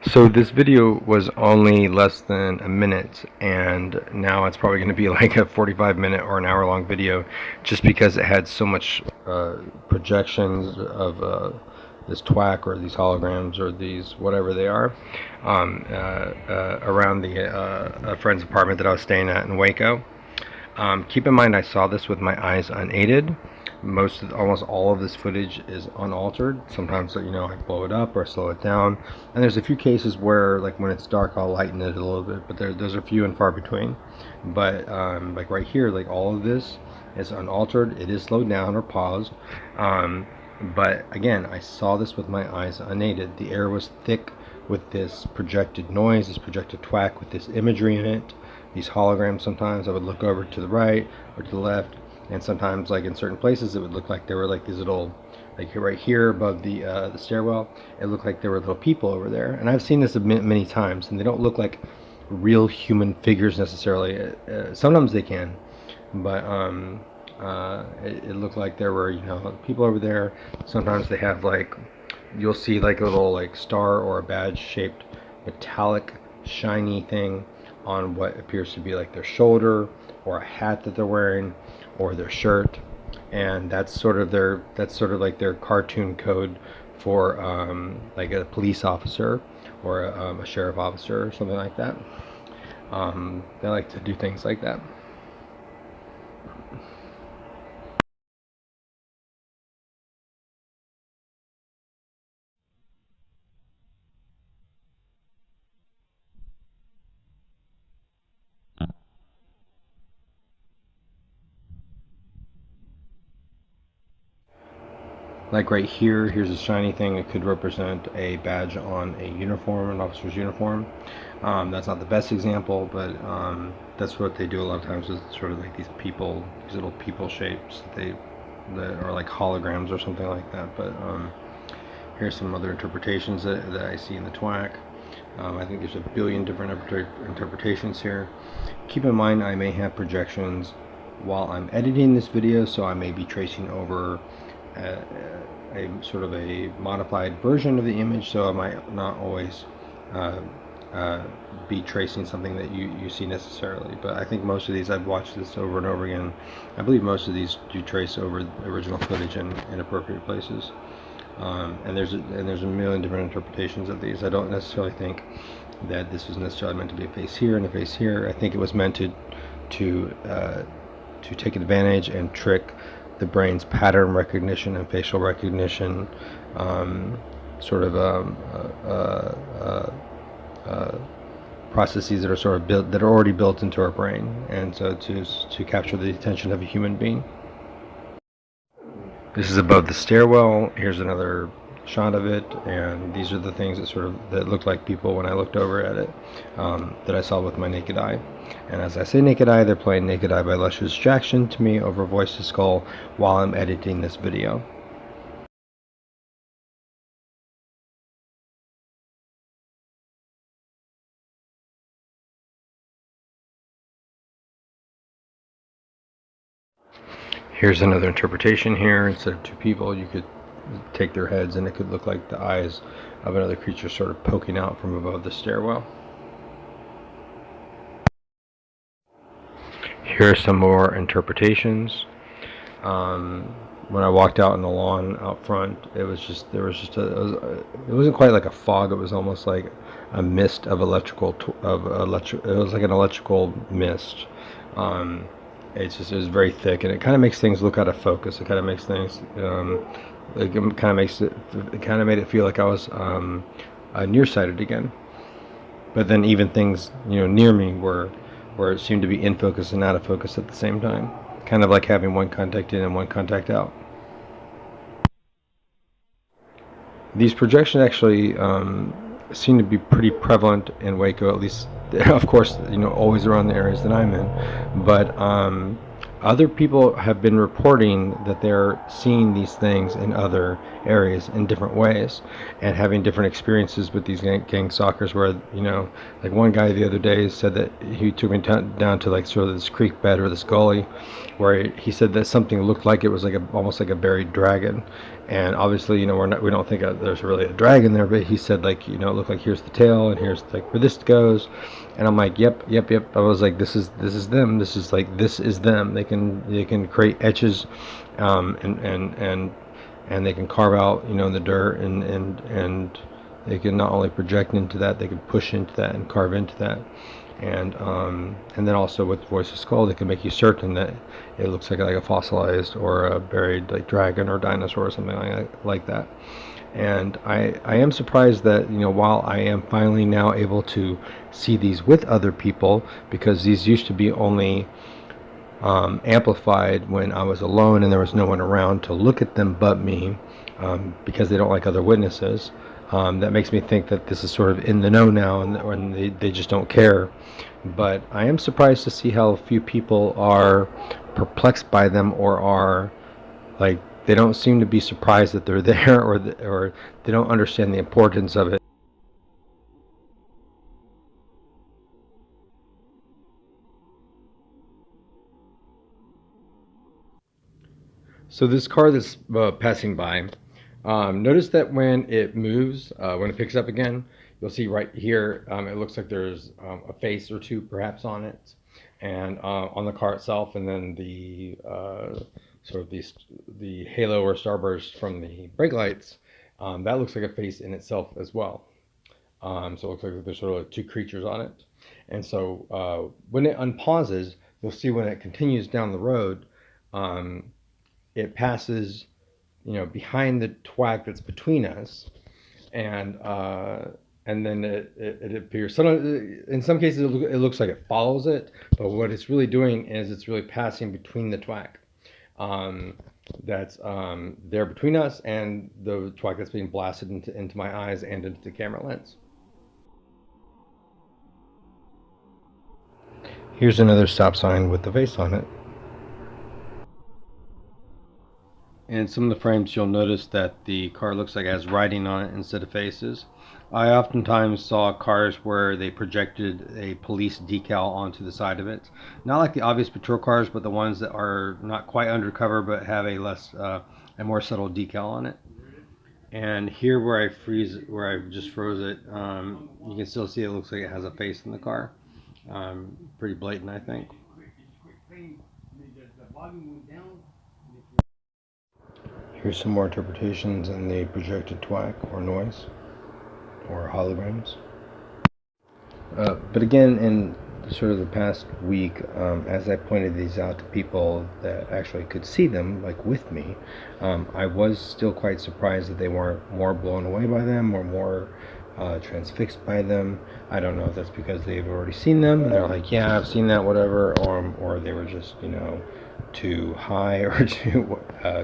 So this video was only less than a minute, and now it's probably going to be like a 45-minute or an hour-long video, just because it had so much projections of this twack or these holograms or these whatever they are around a friend's apartment that I was staying at in Waco. Keep in mind, I saw this with my eyes unaided. Almost all of this footage is unaltered. Sometimes, I blow it up or slow it down, and there's a few cases where, like when it's dark, I'll lighten it a little bit, but those are few and far between. But like right here, like all of this is unaltered. It is slowed down or paused. But again, I saw this with my eyes unaided. The air was thick with this projected noise, this projected twack with this imagery in it, these holograms. Sometimes I would look over to the right or to the left, and sometimes, like in certain places, it would look like there were like these little, like right here above the stairwell, it looked like there were little people over there. And I've seen this many times, and they don't look like real human figures necessarily. Sometimes they can, but it looked like there were people over there. Sometimes they have like, you'll see like a little like star or a badge shaped metallic shiny thing on what appears to be like their shoulder, or a hat that they're wearing, or their shirt. And that's sort of like their cartoon code for like a police officer or a sheriff officer or something like that. They like to do things like that. Like right here, here's a shiny thing. It could represent a badge on a uniform, an officer's uniform. That's not the best example, but that's what they do a lot of times, is sort of like these little people shapes that are like holograms or something like that. But here's some other interpretations that I see in the twack. I think there's a billion different interpretations here. Keep in mind, I may have projections while I'm editing this video, so I may be tracing over a sort of a modified version of the image, so I might not always be tracing something that you see necessarily. But I think most of these, I've watched this over and over again, I believe most of these do trace over the original footage in appropriate places. And there's a million different interpretations of these. I don't necessarily think that this was necessarily meant to be a face here and a face here. I think it was meant to take advantage and trick the brain's pattern recognition and facial recognition processes that are sort of built, that are already built into our brain, and so to capture the attention of a human being. This is above the stairwell. Here's another shot of it, and these are the things that looked like people when I looked over at it, that I saw with my naked eye. And as I say naked eye, they're playing Naked Eye by Luscious Jackson to me over Voice to Skull while I'm editing this video. Here's another interpretation here. Instead of two people, you could take their heads and it could look like the eyes of another creature sort of poking out from above the stairwell. Here are some more interpretations. When I walked out on the lawn out front, it wasn't quite like a fog. It was almost like a mist of it was like an electrical mist. It was very thick, and it kind of makes things look out of focus. It kind of makes things it kind of made it feel like I was nearsighted again. But then even things near me where it seemed to be in focus and out of focus at the same time, kind of like having one contact in and one contact out. These projections actually seem to be pretty prevalent in Waco, at least, of course, always around the areas that I'm in. But other people have been reporting that they're seeing these things in other areas in different ways, and having different experiences with these gang stalkers, where like one guy the other day said that he took me down to like sort of this creek bed or this gully, where he said that something looked like it was like almost like a buried dragon, And obviously, we don't think there's really a dragon there, but he said, like, it looked like here's the tail and here's like where this goes. And I'm like, yep, yep, yep. I was like, this is them. This is them. They can create etches, and they can carve out, in the dirt, and they can not only project into that, they can push into that and carve into that. And then also with the voice of skull, they can make you certain that it looks like a fossilized or a buried like dragon or dinosaur or something like that. And I am surprised that, while I am finally now able to see these with other people, because these used to be only amplified when I was alone and there was no one around to look at them but me, because they don't like other witnesses. That makes me think that this is sort of in the know now, and they just don't care. But I am surprised to see how few people are perplexed by them, or are like, they don't seem to be surprised that they're there, or they don't understand the importance of it. So this car that's passing by, notice that when it moves, when it picks up again, you'll see right here, it looks like there's a face or two perhaps on it, and on the car itself, and then the sort of the halo or starburst from the brake lights, that looks like a face in itself as well. So it looks like there's sort of like two creatures on it. And so when it unpauses, you'll see when it continues down the road, um, it passes, behind the twack that's between us, and then it appears. In some cases, it looks like it follows it, but what it's really doing is it's really passing between the twack, that's there between us and the twack that's being blasted into my eyes and into the camera lens. Here's another stop sign with the face on it. In some of the frames, you'll notice that the car looks like it has writing on it instead of faces. I oftentimes saw cars where they projected a police decal onto the side of it. Not like the obvious patrol cars, but the ones that are not quite undercover but have a more subtle decal on it. And here where I just froze it, you can still see it looks like it has a face in the car. Pretty blatant, I think. Here's some more interpretations in the projected twack or noise or holograms. But again, in sort of the past week, as I pointed these out to people that actually could see them, like with me, I was still quite surprised that they weren't more blown away by them or more transfixed by them. I don't know if that's because they've already seen them and they're like, yeah, I've seen that, whatever, or they were just, too high or too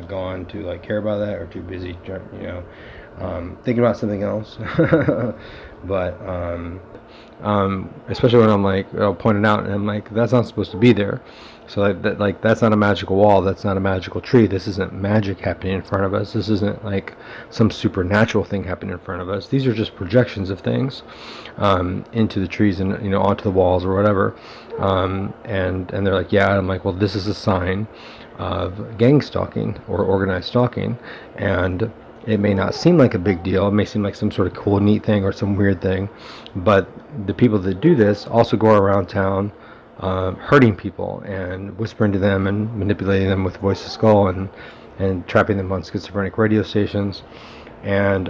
gone to like care about that, or too busy, thinking about something else. But especially when I'm like, I'll point it out and I'm like, that's not supposed to be there. So that's not a magical wall. That's not a magical tree. This isn't magic happening in front of us. This isn't like some supernatural thing happening in front of us. These are just projections of things into the trees and onto the walls or whatever. And they're like, yeah. I'm like, well, this is a sign of gang stalking or organized stalking, and it may not seem like a big deal. It may seem like some sort of cool, neat thing or some weird thing, but the people that do this also go around town hurting people and whispering to them and manipulating them with voice of skull, and trapping them on schizophrenic radio stations, and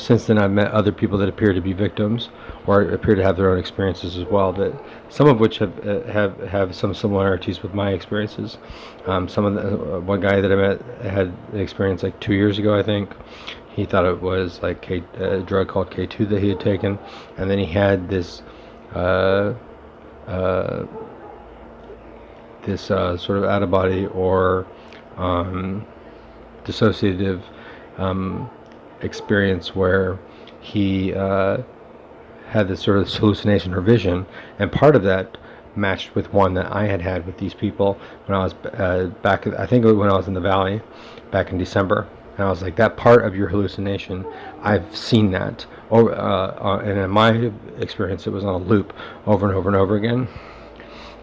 since then I've met other people that appear to be victims or appear to have their own experiences as well, that some of which have some similarities with my experiences. Some of the one guy that I met had an experience like 2 years ago, I think. He thought it was like a drug called K2 that he had taken, and then he had this sort of out of body or dissociative experience where he had this sort of hallucination or vision, and part of that matched with one that I had with these people when I was back, I think when I was in the valley back in December. And I was like, that part of your hallucination, I've seen that. And in my experience, it was on a loop over and over and over again.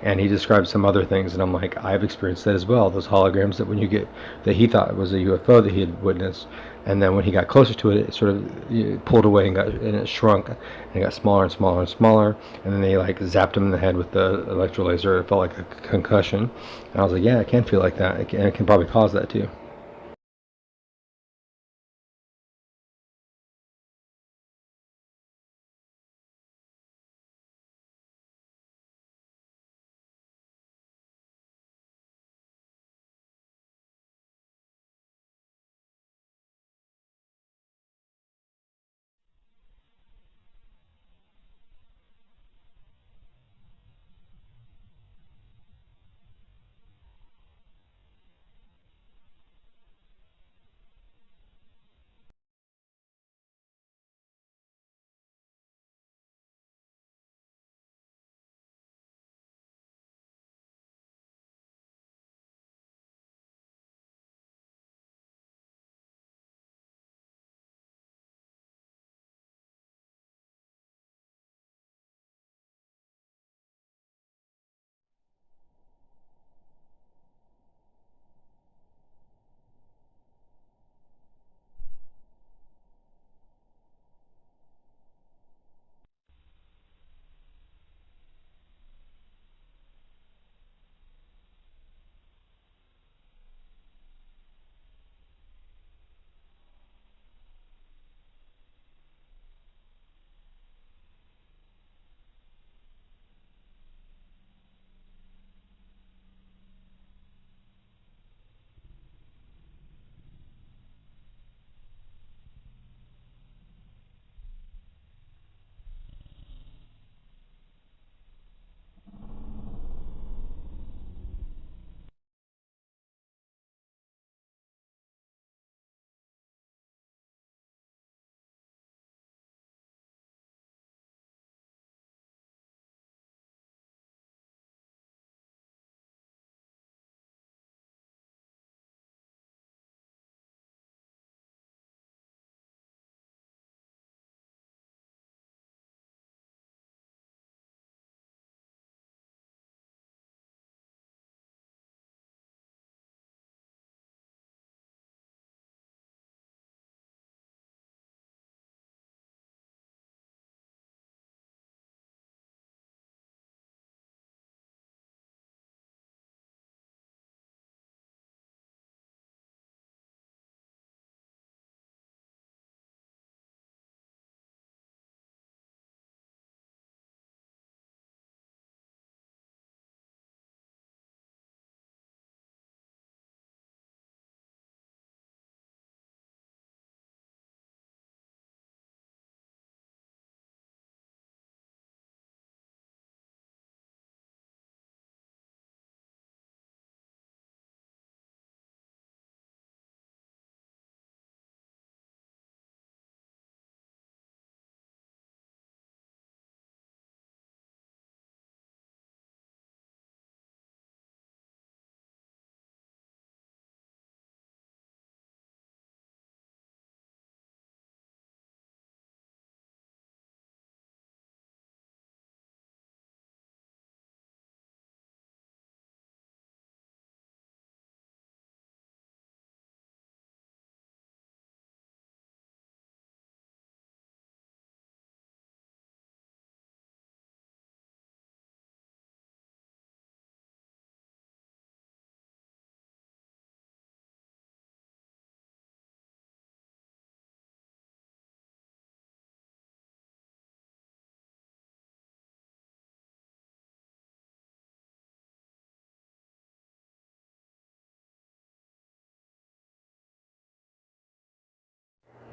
And he described some other things, and I'm like, I've experienced that as well. Those holograms that when you get that he thought was a UFO that he had witnessed, and then when he got closer to it, it sort of pulled away and it shrunk and it got smaller and smaller and smaller. And then they like zapped him in the head with the electro laser. It felt like a concussion. And I was like, yeah, it can feel like that. It can probably cause that too.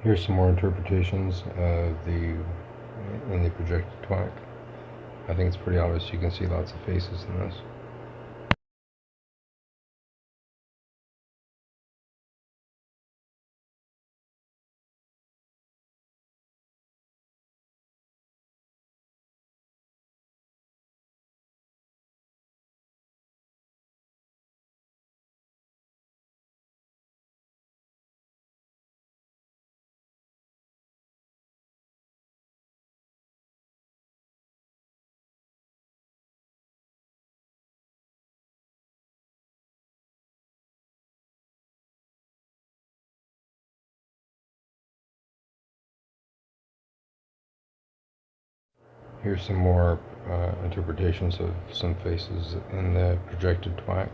Here's some more interpretations of the in the projected talk. I think it's pretty obvious. You can see lots of faces in this. Here's some more interpretations of some faces in the projected twack.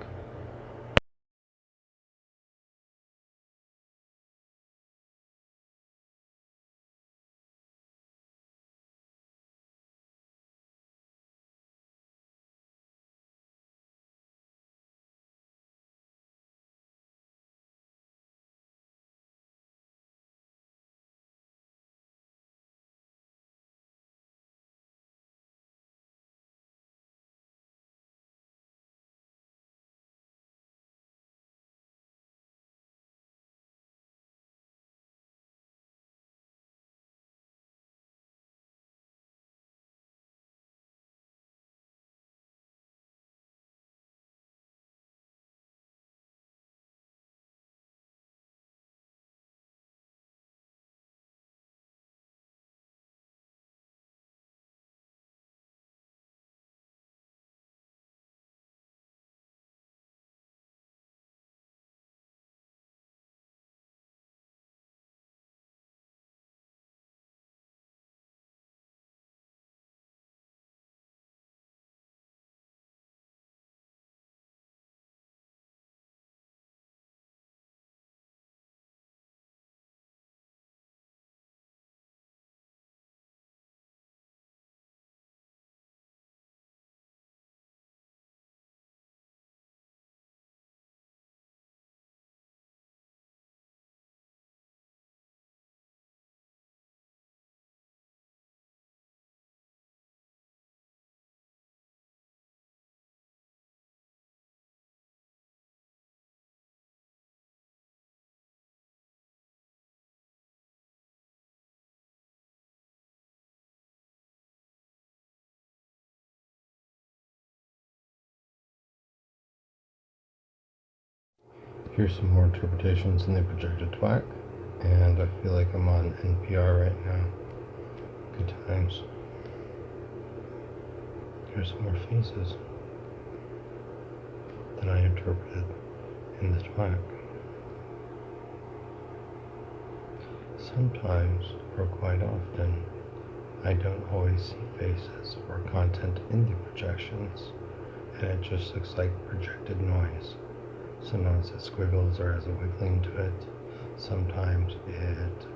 Here's some more interpretations in the projected twack, and I feel like I'm on NPR right now. Good times. Here's some more faces that I interpreted in the twack. Sometimes, or quite often, I don't always see faces or content in the projections, and it just looks like projected noise. Sometimes it squiggles or has a wiggling to it. Sometimes it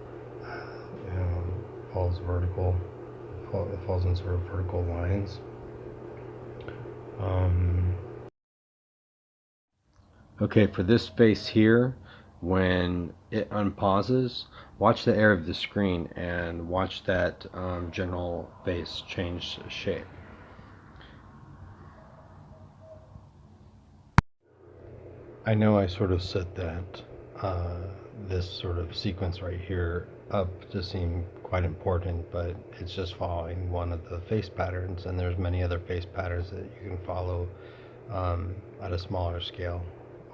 falls vertical. It falls in sort of vertical lines. Okay, for this face here, when it unpauses, watch the area of the screen and watch that general face change shape. I know I sort of set that this sort of sequence right here up to seem quite important, but it's just following one of the face patterns, and there's many other face patterns that you can follow at a smaller scale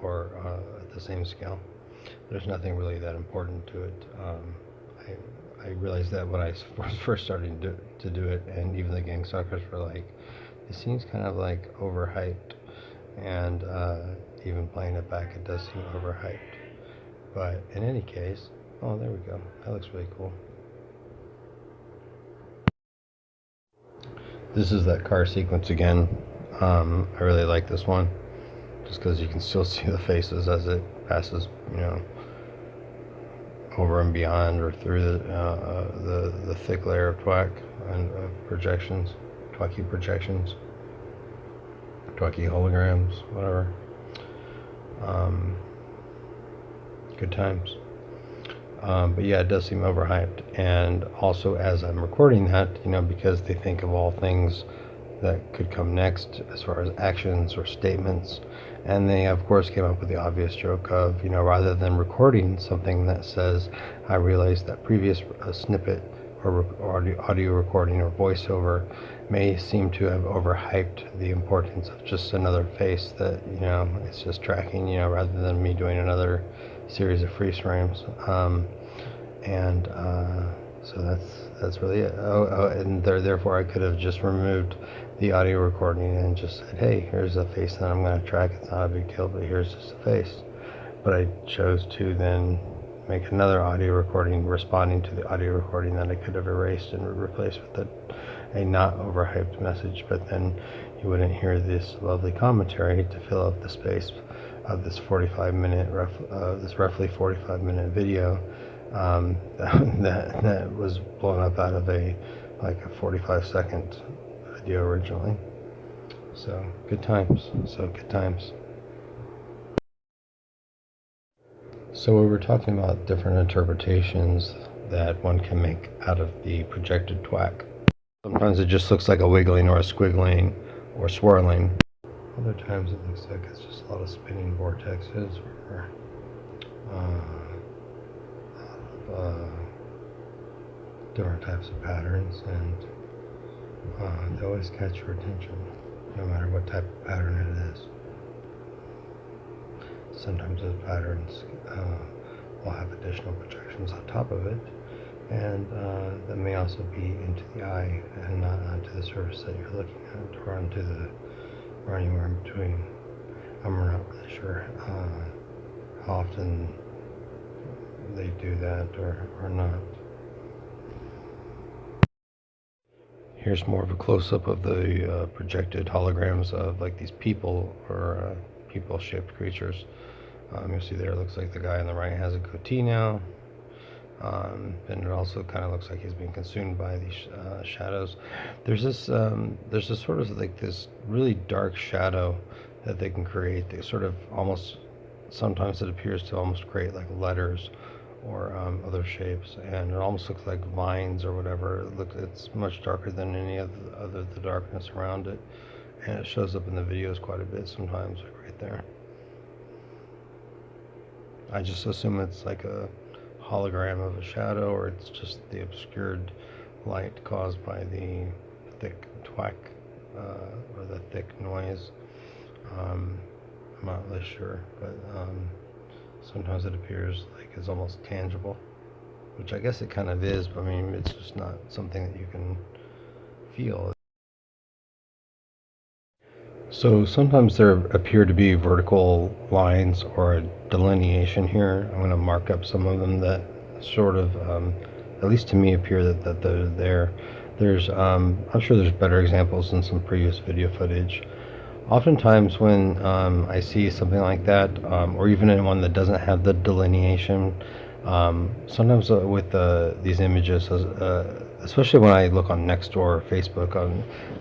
or at the same scale. There's nothing really that important to it. I realized that when I was first starting to do it, and even the gang stalkers were like, it seems kind of like overhyped, and even playing it back, it does seem overhyped. But in any case, oh, there we go. That looks really cool. This is that car sequence again. I really like this one, just because you can still see the faces as it passes, over and beyond or through the thick layer of twack and projections, twacky projections, twacky holograms, whatever. Good times. But yeah, it does seem overhyped. And also, as I'm recording that, because they think of all things that could come next as far as actions or statements, and they of course came up with the obvious joke of, rather than recording something that says, I realized that previous snippet or audio recording or voiceover may seem to have overhyped the importance of just another face that, it's just tracking, rather than me doing another series of freeze frames. So that's really it. And therefore I could have just removed the audio recording and just said, hey, here's a face that I'm going to track. It's not a big deal, but here's just a face. But I chose to then make another audio recording responding to the audio recording that I could have erased and replaced with a not overhyped message, but then you wouldn't hear this lovely commentary to fill up the space of this 45-minute, this roughly 45-minute video that was blown up out of a 45-second video originally. So good times. So we were talking about different interpretations that one can make out of the projected twack. Sometimes it just looks like a wiggling or a squiggling or swirling. Other times it looks like it's just a lot of spinning vortexes or different types of patterns, and they always catch your attention, no matter what type of pattern it is. Sometimes those patterns will have additional projections on top of it, and that may also be into the eye and not onto the surface that you're looking at, or or anywhere in between. I'm not really sure how often they do that or not. Here's more of a close-up of the projected holograms of like these people or people-shaped creatures. You'll see there, it looks like the guy on the right has a goatee now. And it also kind of looks like he's being consumed by these shadows. There's this sort of like this really dark shadow that they can create. They sort of almost, sometimes it appears to almost create like letters or other shapes, and it almost looks like vines or whatever. It's much darker than any other the darkness around it, and it shows up in the videos quite a bit sometimes, like right there. I just assume it's like a hologram of a shadow, or it's just the obscured light caused by the thick twack or the thick noise. I'm not really sure, but sometimes it appears like it's almost tangible, which I guess it kind of is, but I mean, it's just not something that you can feel. So sometimes there appear to be vertical lines or a delineation here. I'm going to mark up some of them that sort of, at least to me, appear that they're there. There's, I'm sure there's better examples in some previous video footage. Oftentimes when I see something like that, or even in one that doesn't have the delineation, sometimes with these images, especially when I look on Nextdoor or Facebook,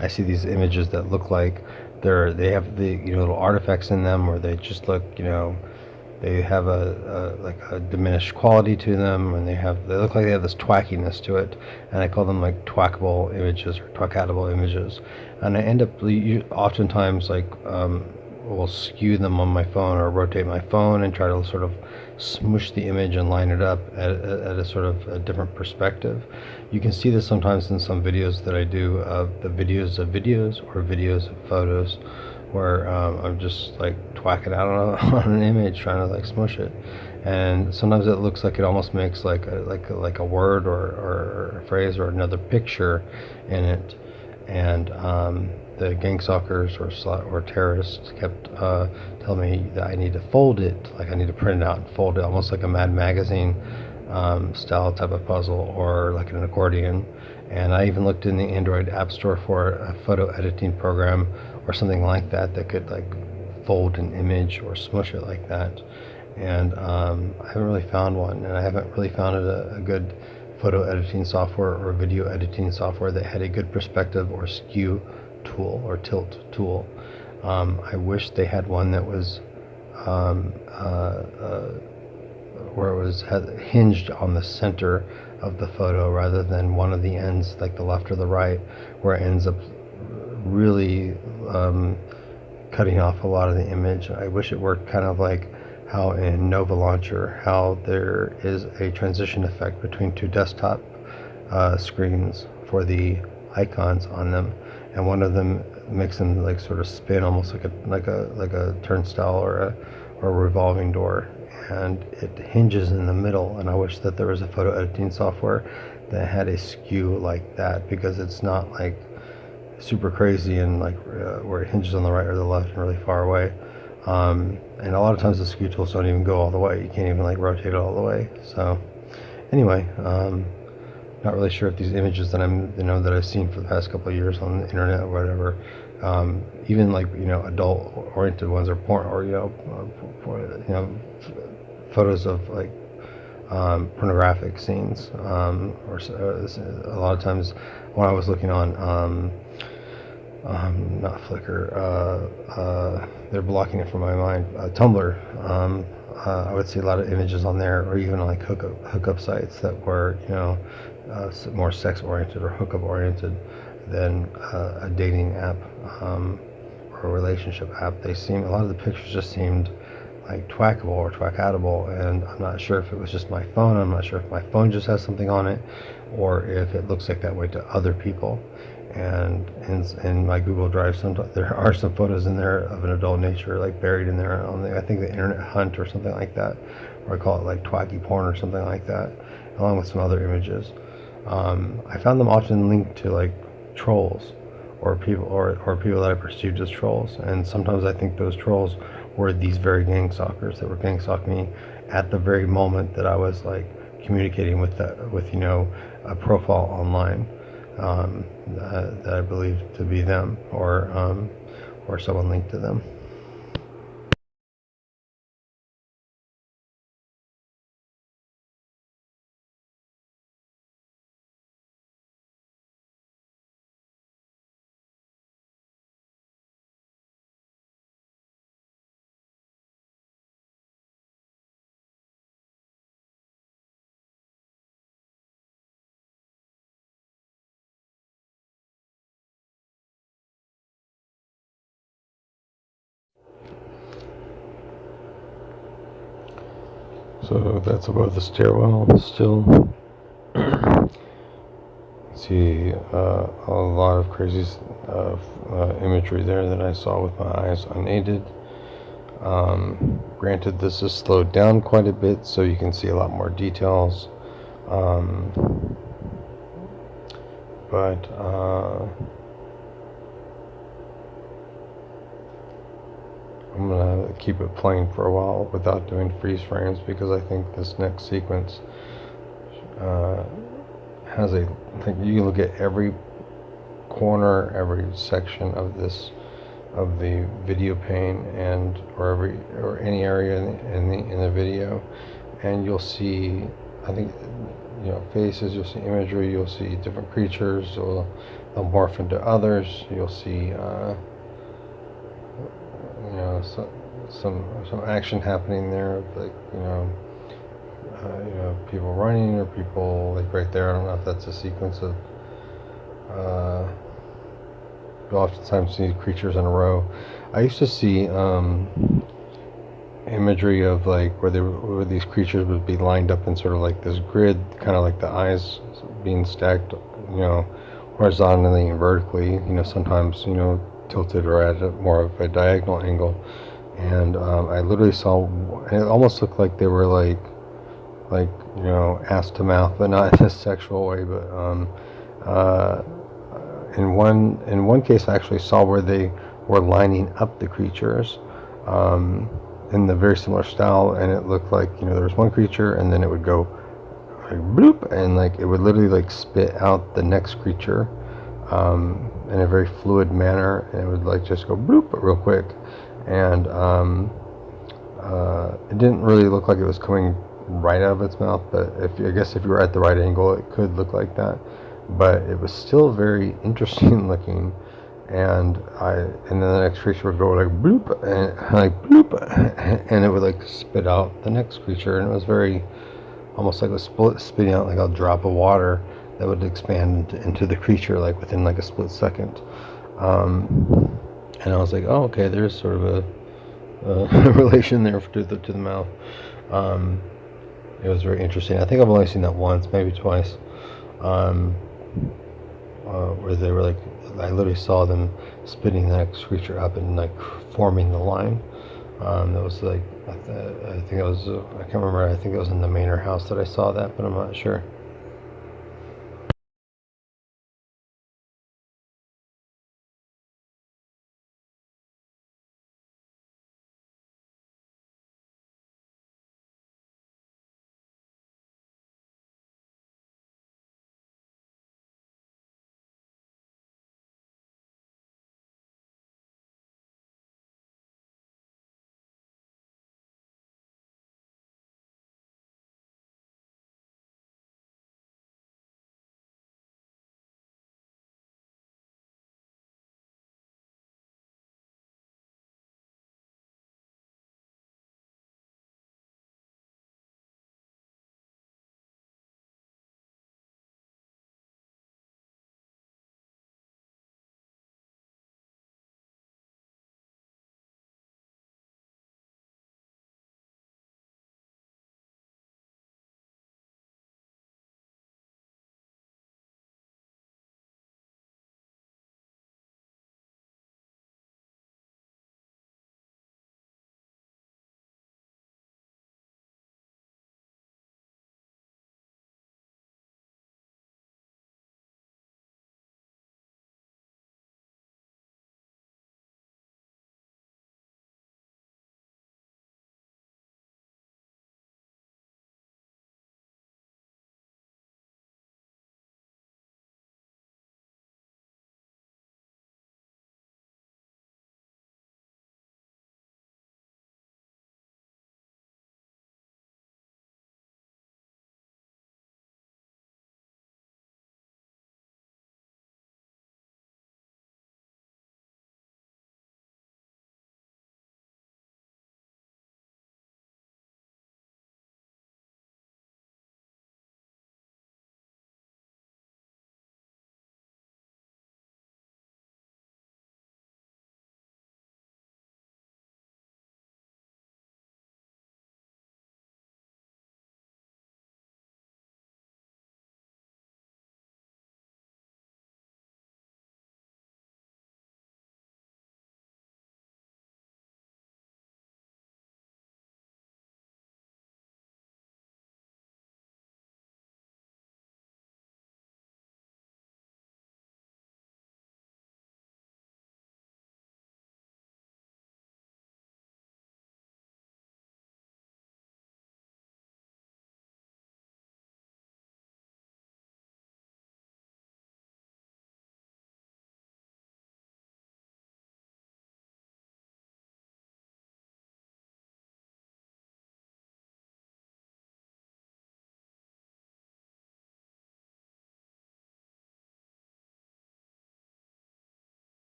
I see these images that look like they have the little artifacts in them, or they just look, they have like a diminished quality to them, and they look like they have this twackiness to it, and I call them like twackable images or twackatable images, and I end up oftentimes like will skew them on my phone or rotate my phone and try to sort of smush the image and line it up at a sort of a different perspective. You can see this sometimes in some videos that I do of the videos of videos or videos of photos, where I'm just like twacking out on an image, trying to like smush it, and sometimes it looks like it almost makes like a word or a phrase or another picture in it, and the gang stalkers or terrorists kept telling me that I need to fold it, like I need to print it out and fold it, almost like a Mad Magazine style type of puzzle, or like an accordion. And I even looked in the Android App Store for a photo editing program or something like that could like fold an image or smush it like that. And I haven't really found one, and I haven't really found a good photo editing software or video editing software that had a good perspective or skew tool or tilt tool. I wish they had one that was where it was hinged on the center of the photo rather than one of the ends, like the left or the right, where it ends up really cutting off a lot of the image. I wish it worked kind of like how in Nova Launcher, how there is a transition effect between two desktop screens for the icons on them, and one of them makes them like sort of spin almost like a turnstile or a revolving door, and it hinges in the middle. And I wish that there was a photo editing software that had a skew like that, because it's not like super crazy and like where it hinges on the right or the left and really far away. And a lot of times the skew tools don't even go all the way. You can't even like rotate it all the way. So anyway, not really sure if these images that that I've seen for the past couple of years on the internet or whatever, even like adult-oriented ones or porn or photos of like pornographic scenes, or a lot of times when I was looking on not Flickr, they're blocking it from my mind. Tumblr. I would see a lot of images on there, or even like hookup sites that were more sex oriented or hookup oriented than a dating app, or a relationship app. A lot of the pictures just seemed like twackable or twackatable, and I'm not sure if it was just my phone. I'm not sure if my phone just has something on it, or if it looks like that way to other people. And in my Google Drive, sometimes there are some photos in there of an adult nature, like buried in there on I think the Internet Hunt or something like that, or I call it like twacky porn or something like that, along with some other images. I found them often linked to like trolls, or people that I perceived as trolls, and sometimes I think those trolls were these very gang stalkers that were gang stalking me at the very moment that I was like communicating with a profile online, that I believe to be them, or someone linked to them. So that's above the stairwell still. See a lot of crazy imagery there that I saw with my eyes unaided. Granted, this is slowed down quite a bit, so you can see a lot more details. But I'm gonna keep it playing for a while without doing freeze frames, because I think this next sequence has a. I think you can look at every corner, every section of the video pane, or any area in the video, and you'll see. I think faces. You'll see imagery. You'll see different creatures. They'll morph into others. You'll see. Some action happening there, like people running, or people like right there. I don't know if that's a sequence of. You'll oftentimes see creatures in a row. I used to see imagery of like where these creatures would be lined up in sort of like this grid, kind of like the eyes being stacked, horizontally and vertically. Sometimes tilted or at more of a diagonal angle, and I literally saw, and it almost looked like they were like ass to mouth, but not in a sexual way. But in one case, I actually saw where they were lining up the creatures, in the very similar style, and it looked like there was one creature, and then it would go like bloop, and like it would literally like spit out the next creature. In a very fluid manner, and it would like just go bloop real quick, and it didn't really look like it was coming right out of its mouth, but I guess if you were at the right angle, it could look like that. But it was still very interesting looking, and then the next creature would go like bloop, and like bloop, and it would like spit out the next creature, and it was very almost like a spitting out like a drop of water that would expand into the creature like within like a split second. And I was like, oh, okay, there's sort of a relation there to the mouth. It was very interesting. I think I've only seen that once, maybe twice, where they were like, I literally saw them spitting the next creature up and like forming the line. That was like, I think it was, I can't remember, I think it was in the Manor house that I saw that, but I'm not sure.